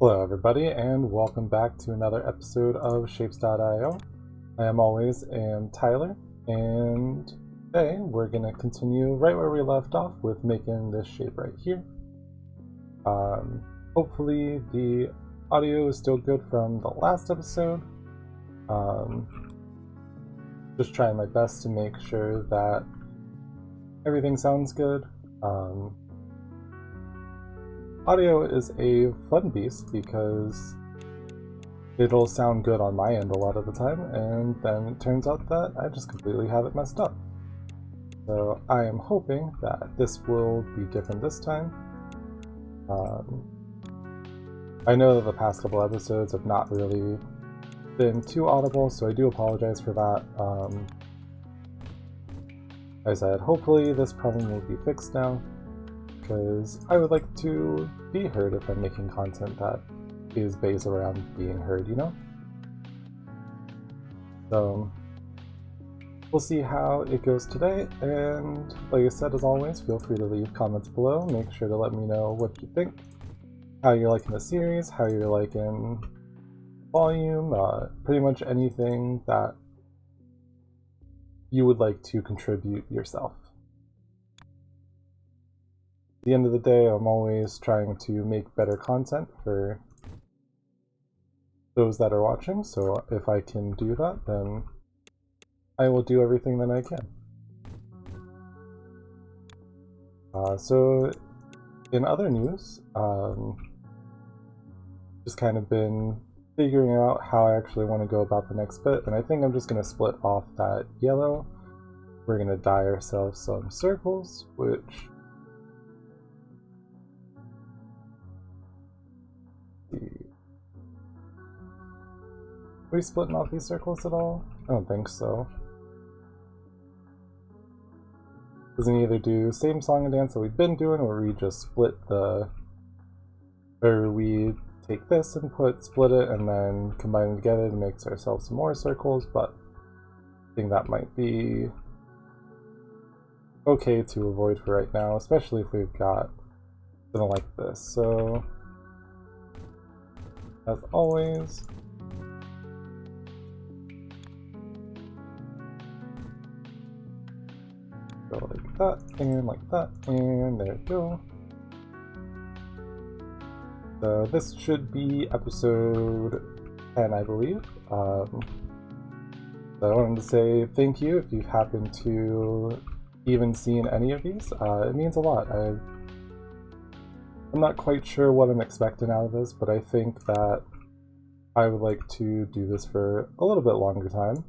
Hello everybody and welcome back to another episode of Shapes.io. I am Tyler, and today we're going to continue right where we left off with making this shape right here. Hopefully the audio is still good from the last episode. Just trying my best to make sure that everything sounds good. Audio is a fun beast because it'll sound good on my end a lot of the time, and then it turns out that I just completely have it messed up. So I am hoping that this will be different this time. I know that the past couple episodes have not really been too audible, so I do apologize for that. Like I said, hopefully this problem will be fixed now, because I would like to be heard if I'm making content that is based around being heard, you know? So we'll see how it goes today, and like I said, as always, feel free to leave comments below. Make sure to let me know what you think, how you're liking the series, how you're liking volume, pretty much anything that you would like to contribute yourself. At the end of the day, I'm always trying to make better content for those that are watching, so if I can do that, then I will do everything that I can. So in other news, just kind of been figuring out how I actually want to go about the next bit, and I think I'm just going to split off that yellow. We're going to dye ourselves some circles, which... Are we splitting off these circles at all? I don't think so. Does it either do same song and dance that we've been doing, or we just split the... Or we take this and split it and then combine them together to make ourselves some more circles, but I think that might be okay to avoid for right now, especially if we've got something like this. So, as always, go like that, and there we go. So this should be episode 10, I believe. So I wanted to say thank you if you've happened to even seen any of these. It means a lot. I'm not quite sure what I'm expecting out of this, but I think that I would like to do this for a little bit longer time.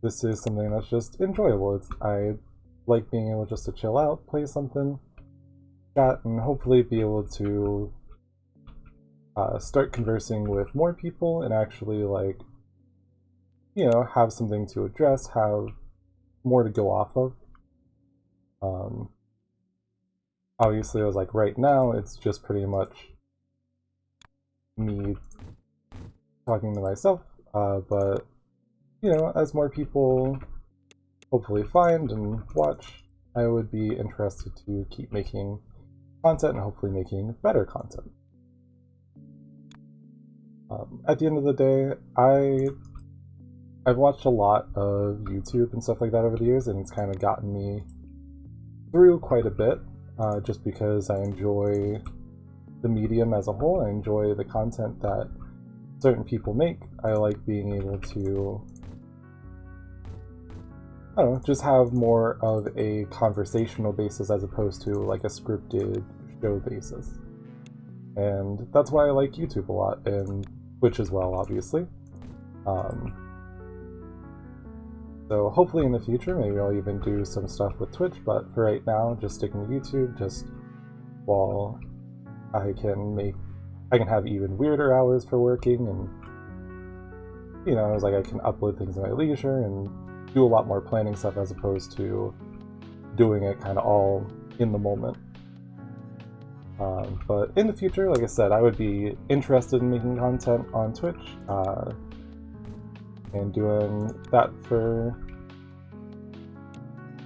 This is something that's just enjoyable. I like being able just to chill out, play something, chat, and hopefully be able to start conversing with more people and actually, like, you know, have something to address, have more to go off of. Obviously, I was like, right now, it's just pretty much me talking to myself, but, you know, as more people hopefully find and watch, I would be interested to keep making content and hopefully making better content. At the end of the day, I've watched a lot of YouTube and stuff like that over the years, and it's kind of gotten me through quite a bit, just because I enjoy the medium as a whole. I enjoy the content that certain people make. I like being able to, I don't know, just have more of a conversational basis as opposed to like a scripted show basis. And that's why I like YouTube a lot, and Twitch as well, obviously. So hopefully in the future, maybe I'll even do some stuff with Twitch, but for right now, just sticking to YouTube, just while I can have even weirder hours for working, and, you know, it's like I can upload things in my leisure and do a lot more planning stuff as opposed to doing it kind of all in the moment. But in the future, like I said, I would be interested in making content on Twitch, and doing that for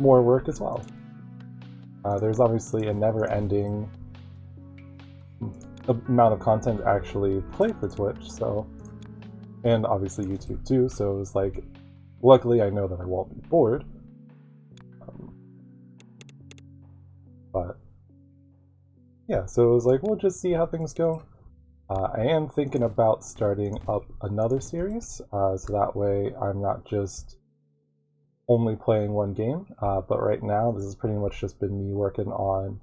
more work as well. There's obviously a never-ending amount of content to actually play for Twitch, so, and obviously YouTube too, so it was like, luckily I know that I won't be bored. But yeah, so it was like, we'll just see how things go. I am thinking about starting up another series, so that way I'm not just only playing one game, but right now this has pretty much just been me working on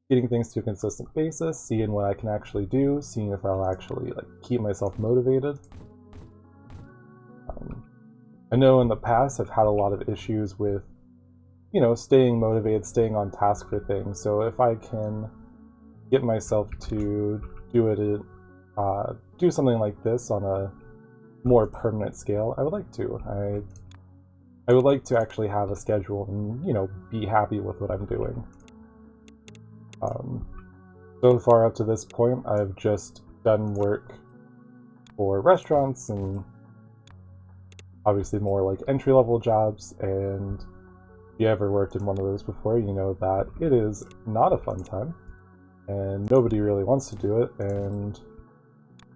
getting things to a consistent basis, seeing what I can actually do, seeing if I'll actually like keep myself motivated. I know in the past I've had a lot of issues with, you know, staying motivated, staying on task for things, so if I can get myself to do something like this on a more permanent scale, I would like to. I would like to actually have a schedule and, you know, be happy with what I'm doing. So far up to this point, I've just done work for restaurants and obviously more like entry-level jobs, and if you ever worked in one of those before, you know that it is not a fun time, and nobody really wants to do it, and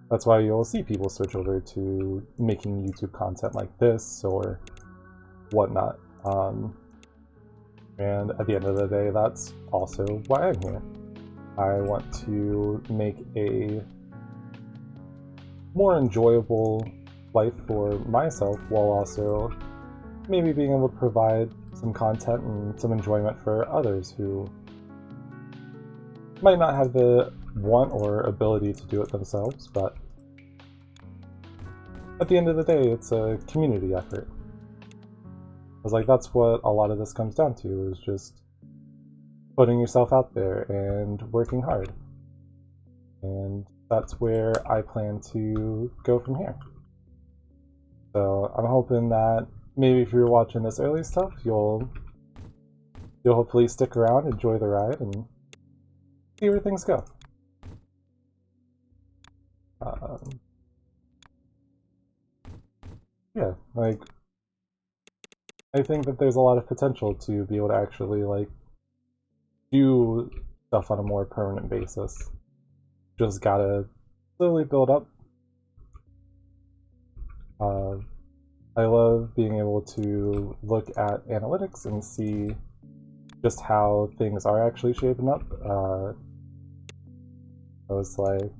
that's why you'll see people switch over to making YouTube content like this or whatnot. And at the end of the day, that's also why I'm here. I want to make a more enjoyable life for myself while also maybe being able to provide some content and some enjoyment for others who might not have the want or ability to do it themselves, but at the end of the day, it's a community effort. I was like, that's what a lot of this comes down to, is just putting yourself out there and working hard. And that's where I plan to go from here. So I'm hoping that maybe if you're watching this early stuff, you'll hopefully stick around, enjoy the ride, and see where things go. Yeah, like, I think that there's a lot of potential to be able to actually, like, do stuff on a more permanent basis. Just gotta slowly build up. I love being able to look at analytics and see just how things are actually shaping up. I was like,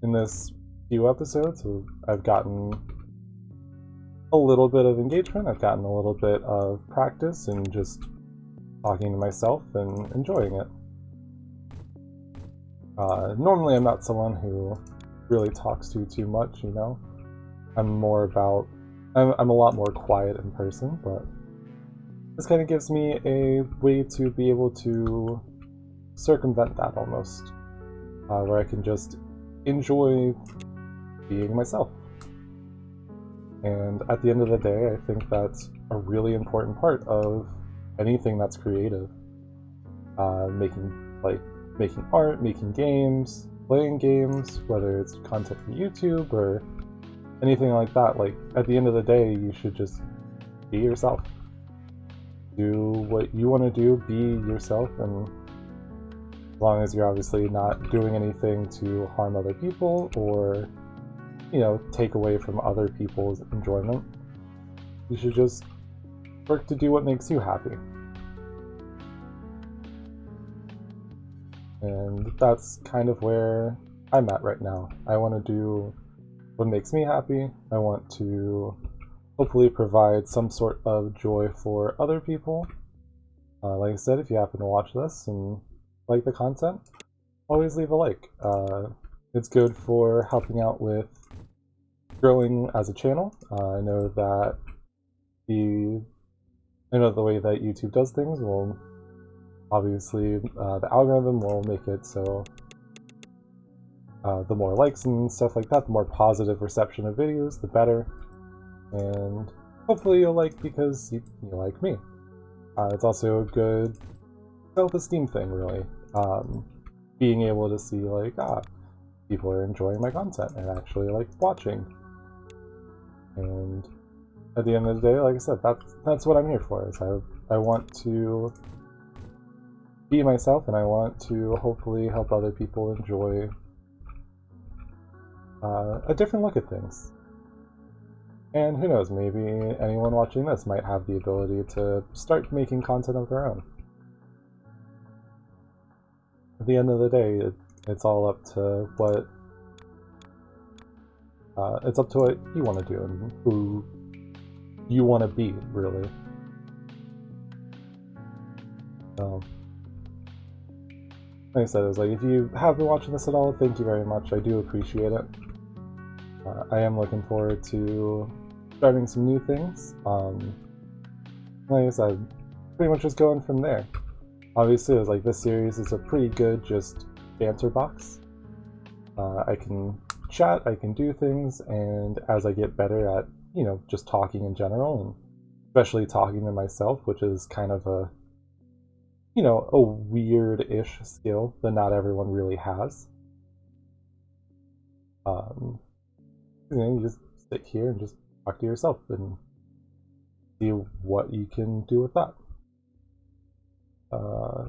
in this few episodes, I've gotten a little bit of engagement, I've gotten a little bit of practice and just talking to myself and enjoying it. Normally I'm not someone who really talks too much, you know? I'm a lot more quiet in person, but this kind of gives me a way to be able to circumvent that almost, where I can just enjoy being myself. And at the end of the day, I think that's a really important part of anything that's creative. Making art, making games, playing games, whether it's content for YouTube or anything like that. Like, at the end of the day, you should just be yourself. Do what you want to do, be yourself, and as long as you're obviously not doing anything to harm other people or, you know, take away from other people's enjoyment, you should just work to do what makes you happy. And that's kind of where I'm at right now. I want to do what makes me happy. I want to hopefully provide some sort of joy for other people. Like I said, if you happen to watch this and like the content, always leave a like. It's good for helping out with growing as a channel. I know that the way that YouTube does things will obviously the algorithm will make it so the more likes and stuff like that, the more positive reception of videos, the better. And hopefully you'll like because you like me. It's also a good self-esteem thing, really. Being able to see, like, people are enjoying my content and actually like watching. And at the end of the day, like I said, that's what I'm here for. Is I want to be myself, and I want to hopefully help other people enjoy a different look at things. And who knows, maybe anyone watching this might have the ability to start making content of their own. At the end of the day, it's all up to what you want to do and who you want to be, really. So, like I said, it's like, if you have been watching this at all, thank you very much. I do appreciate it. I am looking forward to starting some new things. Like I said, pretty much just going from there. Obviously, it was like, this series is a pretty good just banter box. I can chat, I can do things, and as I get better at, you know, just talking in general, and especially talking to myself, which is kind of a, you know, a weird-ish skill that not everyone really has. You know, you just sit here and just talk to yourself and see what you can do with that.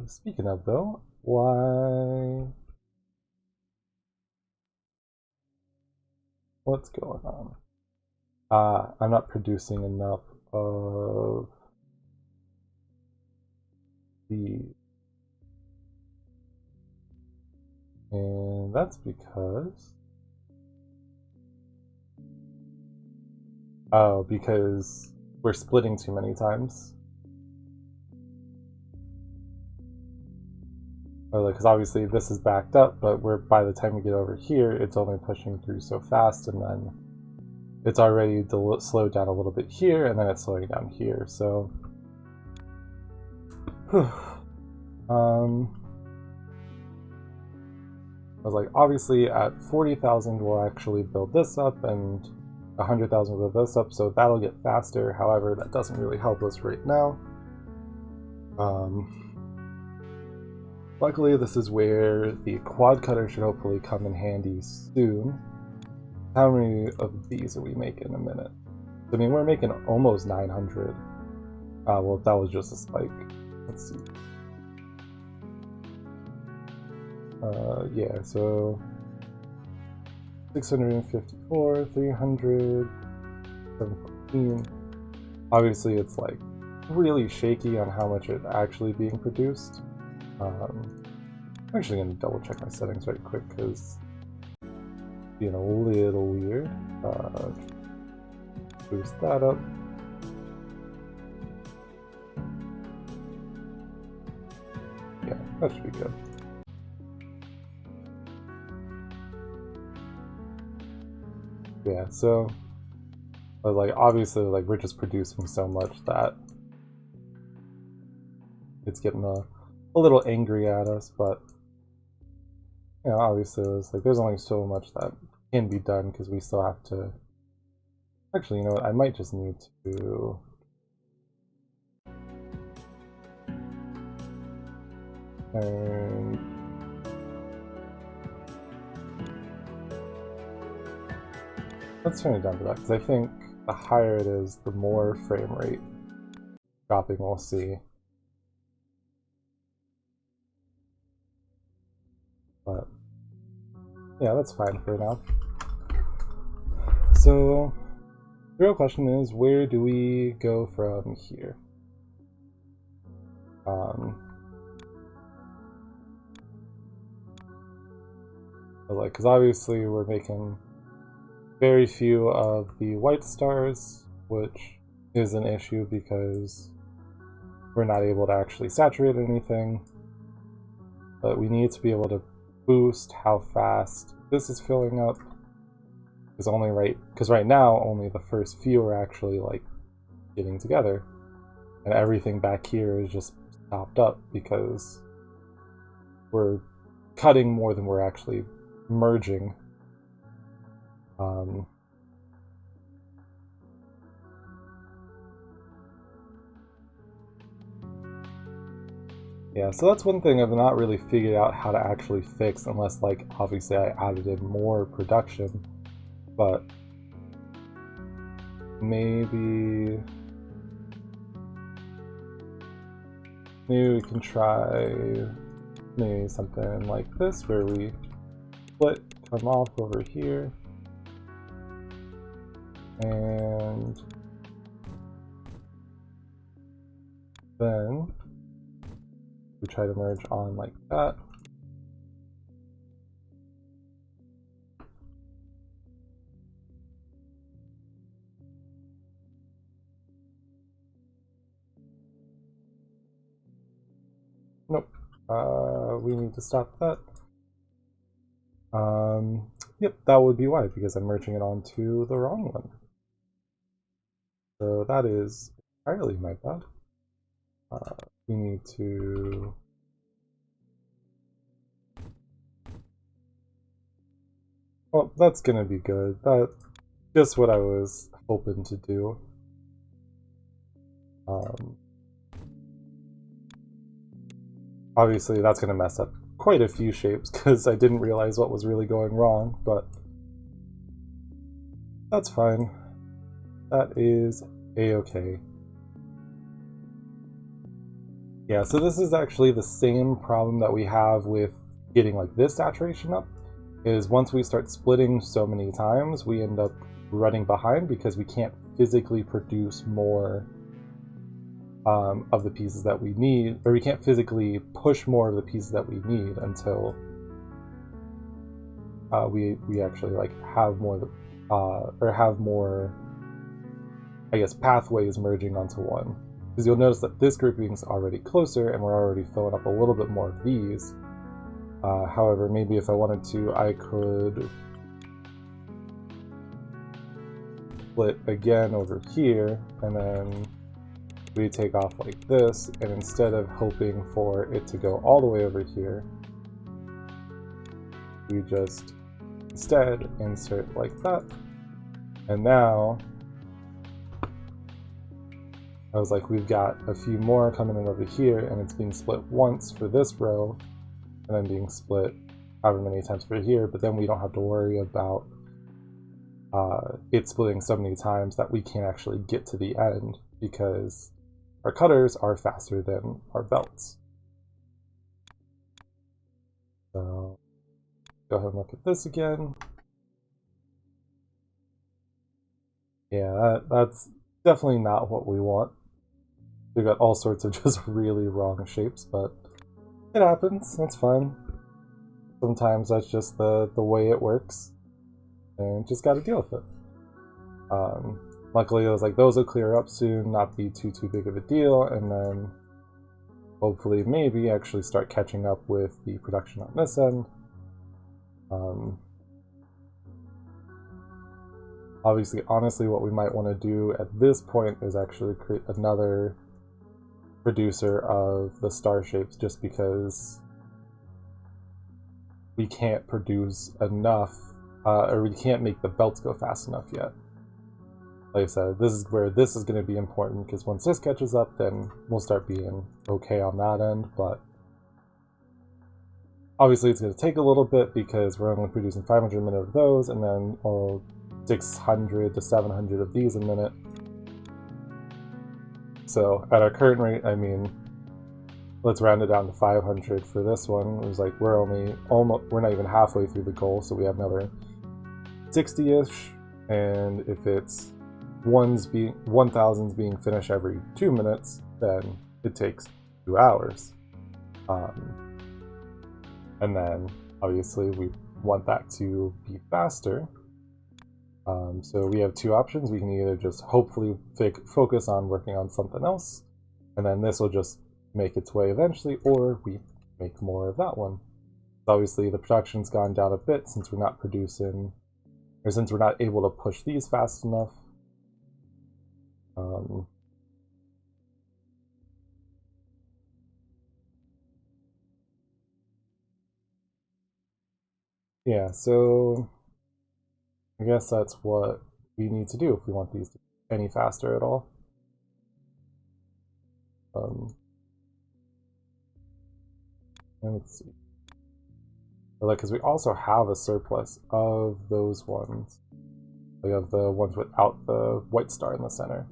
Speaking of, though, what's going on? I'm not producing enough of these. And that's because... Oh, because we're splitting too many times. Because obviously this is backed up, but by the time we get over here, it's only pushing through so fast, and then it's already slowed down a little bit here, and then it's slowing down here, so... I was like, obviously at 40,000 we'll actually build this up, and 100,000 will build this up, so that'll get faster. However, that doesn't really help us right now. Luckily, this is where the quad cutter should hopefully come in handy soon. How many of these are we making in a minute? I mean, we're making almost 900. Well, that was just a spike. Let's see. Yeah, so 654, 300, 714. Obviously, it's like really shaky on how much it's actually being produced. I'm actually going to double check my settings right quick because it's being a little weird. Boost that up. Yeah, that should be good. Yeah, so like, obviously, like, we're just producing so much that it's getting a little angry at us, but you know, obviously it's like there's only so much that can be done because we still have to... Actually, you know what, I might just need to... Let's turn it down to that, because I think the higher it is, the more frame rate dropping we'll see. But yeah, that's fine for now. So the real question is, where do we go from here? Like, because obviously we're making very few of the white stars, which is an issue because we're not able to actually saturate anything. But we need to be able to boost how fast this is filling up. Because right now only the first few are actually like getting together, and everything back here is just stopped up because we're cutting more than we're actually merging. Yeah, so that's one thing I've not really figured out how to actually fix, unless, like, obviously I added in more production, but maybe maybe we can try maybe something like this where we split, come off over here, and then we try to merge on like that. Nope. We need to stop that. Yep, that would be why, because I'm merging it onto the wrong one. So that is entirely my bad. We need to... Well, that's gonna be good. That's just what I was hoping to do. Obviously, that's gonna mess up quite a few shapes because I didn't realize what was really going wrong, but that's fine. That is a-okay. Yeah, so this is actually the same problem that we have with getting like this saturation up, is once we start splitting so many times, we end up running behind because we can't physically produce more of the pieces that we need, or we can't physically push more of the pieces that we need until we actually like have more or have more, I guess, pathways merging onto one. Because you'll notice that this grouping is already closer and we're already filling up a little bit more of these. However, maybe if I wanted to, I could split again over here, and then we take off like this, and instead of hoping for it to go all the way over here, we just instead insert like that. And now I was like, we've got a few more coming in over here, and it's being split once for this row, and then being split however many times for here, but then we don't have to worry about it splitting so many times that we can't actually get to the end, because our cutters are faster than our belts. So go ahead and look at this again. Yeah, that's definitely not what we want. We've got all sorts of just really wrong shapes, but it happens. That's fine. Sometimes that's just the way it works, and just got to deal with it. Luckily, it was like those will clear up soon, not be too big of a deal, and then hopefully maybe actually start catching up with the production on this end. Obviously, honestly, what we might want to do at this point is actually create another producer of the star shapes, just because we can't produce enough, or we can't make the belts go fast enough yet. Like I said, this is where this is going to be important, because once this catches up, then we'll start being okay on that end, but obviously it's going to take a little bit because we're only producing 500 a minute of those, and then 600 to 700 of these a minute. So at our current rate, I mean, let's round it down to 500 for this one. It was like we're not even halfway through the goal, so we have another 60-ish, and if it's 1000s being finished every 2 minutes, then it takes 2 hours. And then obviously we want that to be faster. So we have 2 options. We can either just hopefully focus on working on something else, and then this will just make its way eventually, or we make more of that one. Obviously the production's gone down a bit since we're not producing, or since we're not able to push these fast enough. Yeah, so I guess that's what we need to do if we want these to be any faster at all. And let's see. Because we also have a surplus of those ones. We have the ones without the white star in the center.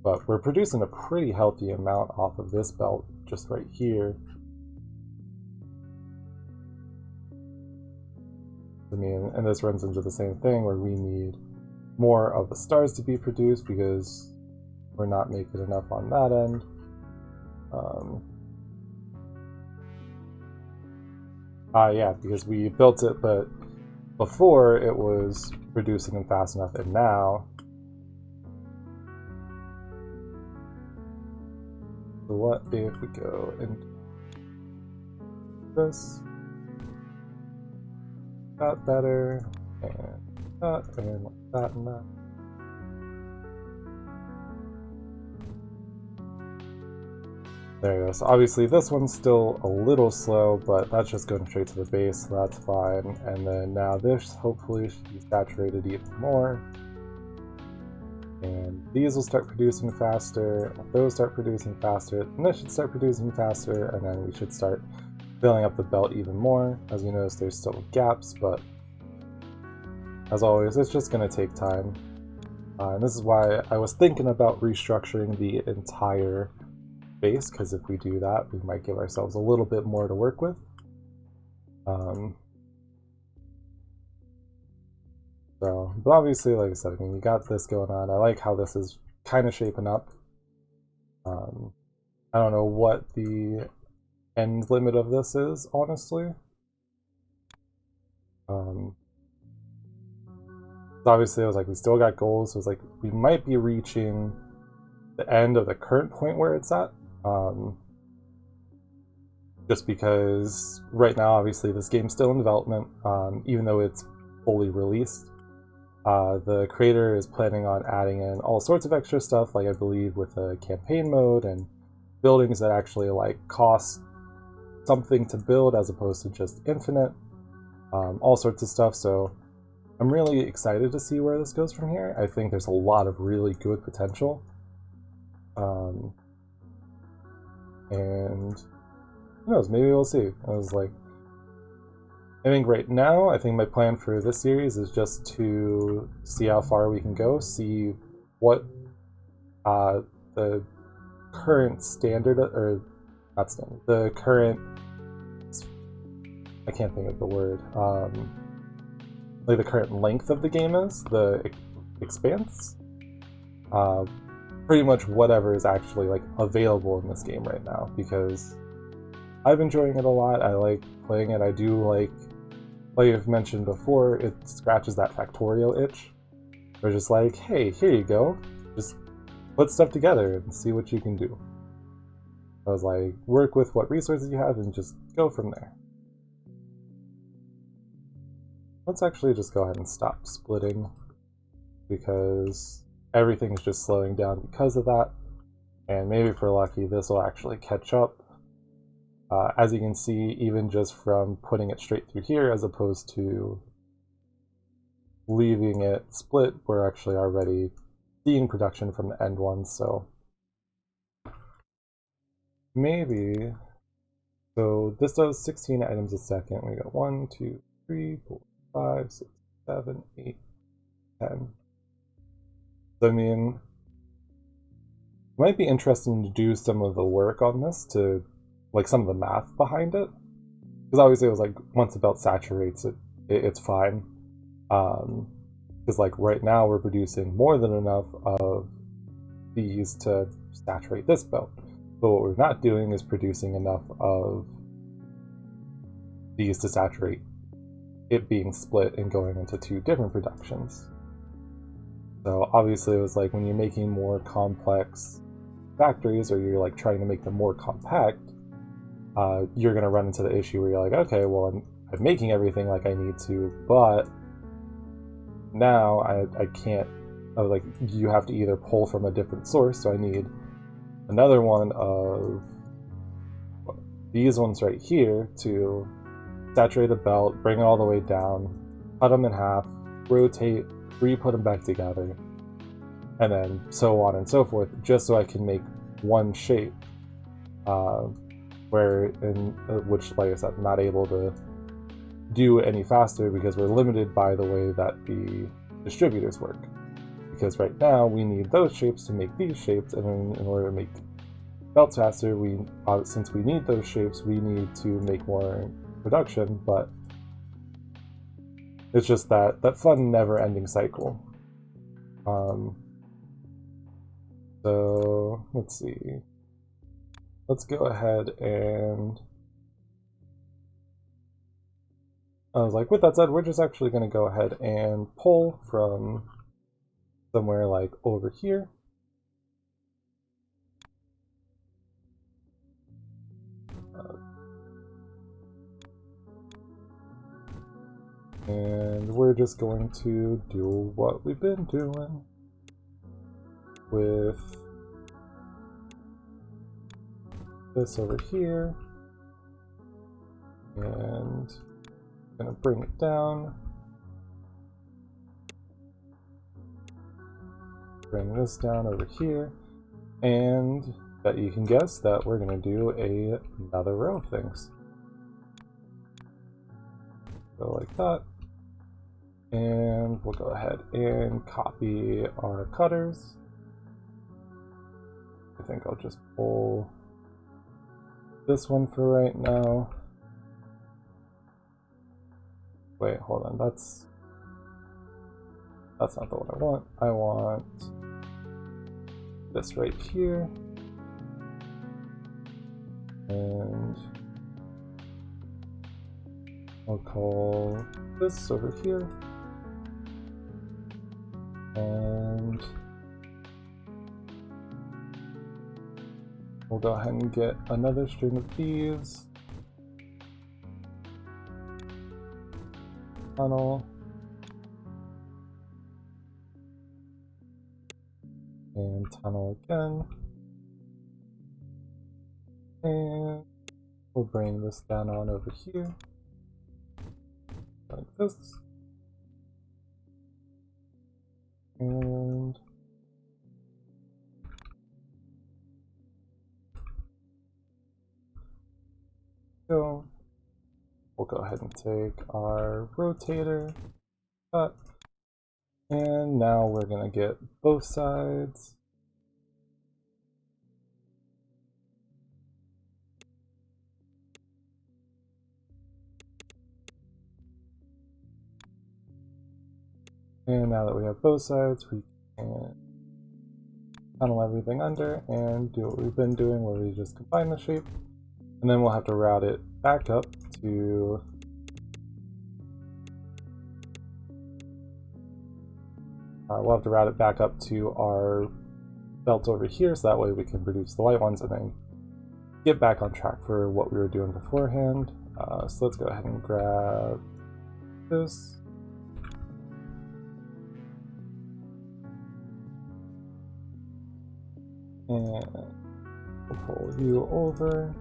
But we're producing a pretty healthy amount off of this belt just right here. I mean, and this runs into the same thing where we need more of the stars to be produced because we're not making enough on that end. Yeah, because we built it, but before it was producing them fast enough, and now. So what if we go and this, that better, and that, and that. There you go. So obviously this one's still a little slow, but that's just going straight to the base, so that's fine. And then now this hopefully should be saturated even more. And these will start producing faster, those start producing faster, and this should start producing faster, and then we should start filling up the belt even more. As you notice, there's still gaps, but as always, it's just going to take time. And this is why I was thinking about restructuring the entire base, because if we do that, we might give ourselves a little bit more to work with. But obviously, like I said, I mean, you got this going on. I like how this is kind of shaping up. I don't know what the end limit of this is, honestly. Obviously, I was like, we still got goals. So it was like, we might be reaching the end of the current point where it's at. Just because right now, obviously, this game's still in development, even though it's fully released. The creator is planning on adding in all sorts of extra stuff, like I believe with a campaign mode and buildings that actually like cost something to build as opposed to just infinite, all sorts of stuff. So I'm really excited to see where this goes from here. I think there's a lot of really good potential. And who knows, maybe we'll see. I think right now, I think my plan for this series is just to see how far we can go, see what the current standard, or not standard, the current, I can't think of the word, like the current length of the game is, the expanse. Pretty much whatever is actually like available in this game right now, because I'm enjoying it a lot. I like playing it. I do like I've mentioned before, it scratches that Factorio itch. They're just like, hey, here you go. Just put stuff together and see what you can do. I was like, work with what resources you have and just go from there. Let's actually just go ahead and stop splitting, because everything is just slowing down because of that. And maybe if we're lucky, this will actually catch up. As you can see, even just from putting it straight through here as opposed to leaving it split, we're actually already seeing production from the end ones. So maybe, so this does 16 items a second. We got 1, 2, 3, 4, 5, 6, 7, 8, 10. So I mean, it might be interesting to do some of the work on this, to like some of the math behind it, because obviously it was like once the belt saturates it's fine, because like right now we're producing more than enough of these to saturate this belt, but what we're not doing is producing enough of these to saturate it being split and going into 2 different productions. So obviously it was like when you're making more complex factories, or you're like trying to make them more compact, you're going to run into the issue where you're like, okay, well, I'm making everything like I need to, but now I can't, like, you have to either pull from a different source, so I need another one of these ones right here to saturate a belt, bring it all the way down, cut them in half, rotate, re-put them back together, and then so on and so forth, just so I can make one shape. Which, like I said, I'm not able to do any faster because we're limited by the way that the distributors work. Because right now we need those shapes to make these shapes, and then in order to make belts faster, since we need those shapes, we need to make more production, but it's just that fun never-ending cycle. So let's see. Let's go ahead and I was like, with that said, we're just actually going to go ahead and pull from somewhere like over here. And we're just going to do what we've been doing with this over here. And I'm going to bring it down. Bring this down over here. And bet you can guess that we're going to do another row of things. Go like that. And we'll go ahead and copy our cutters. I think I'll just pull this one for right now. Wait, hold on, that's not the one I want. I want this right here. And I'll call this over here. And we'll go ahead and get another string of these. Tunnel. And tunnel again. And we'll bring this down on over here. Like this. And so we'll go ahead and take our rotator, cut, and now we're going to get both sides. And now that we have both sides, we can tunnel everything under and do what we've been doing, where we just combine the shape. And then we'll have to route it back up to our belt over here, so that way we can produce the white ones and then get back on track for what we were doing beforehand. So let's go ahead and grab this. And we'll pull you over.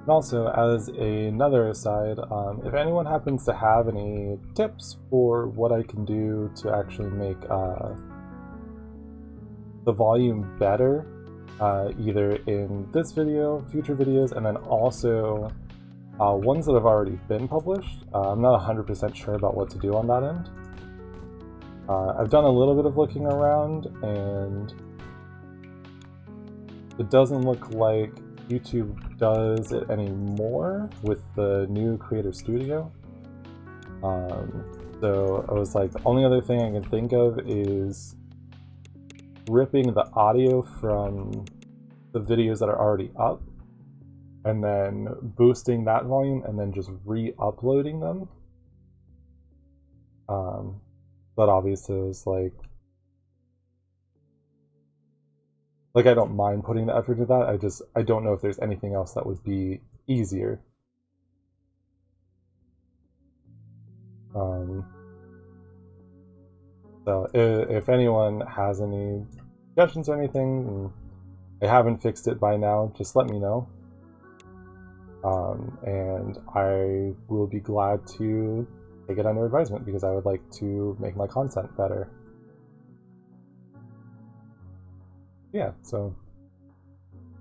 And also, as another aside, if anyone happens to have any tips for what I can do to actually make the volume better, either in this video, future videos, and then also ones that have already been published, I'm not 100% sure about what to do on that end. I've done a little bit of looking around, and it doesn't look like YouTube does it anymore with the new Creator Studio. So I was like, the only other thing I can think of is ripping the audio from the videos that are already up and then boosting that volume and then just re-uploading them. But obviously it was like I don't mind putting the effort into that. I don't know if there's anything else that would be easier. So if anyone has any suggestions or anything, and they haven't fixed it by now, just let me know. And I will be glad to take it under advisement, because I would like to make my content better. Yeah, so,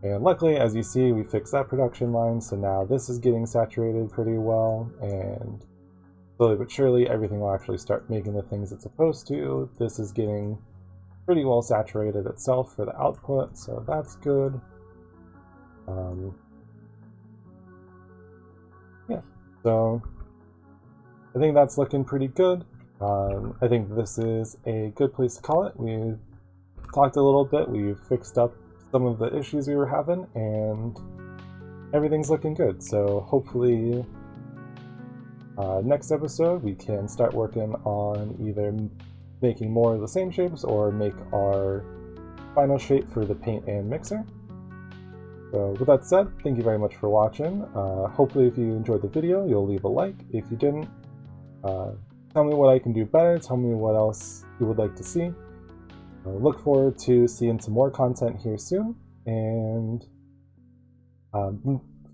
and luckily, as you see, we fixed that production line, so now this is getting saturated pretty well, and slowly but surely everything will actually start making the things it's supposed to. This is getting pretty well saturated itself for the output, so that's good. Yeah, so I think that's looking pretty good. I think this is a good place to call it. We talked a little bit, we fixed up some of the issues we were having, and everything's looking good. So hopefully next episode we can start working on either making more of the same shapes or make our final shape for the paint and mixer. So with that said, thank you very much for watching. Hopefully if you enjoyed the video, you'll leave a like. If you didn't, tell me what I can do better, tell me what else you would like to see. Look forward to seeing some more content here soon, and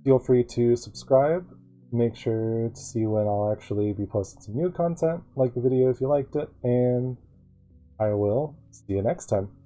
feel free to subscribe. Make sure to see when I'll actually be posting some new content. Like the video if you liked it, and I will see you next time.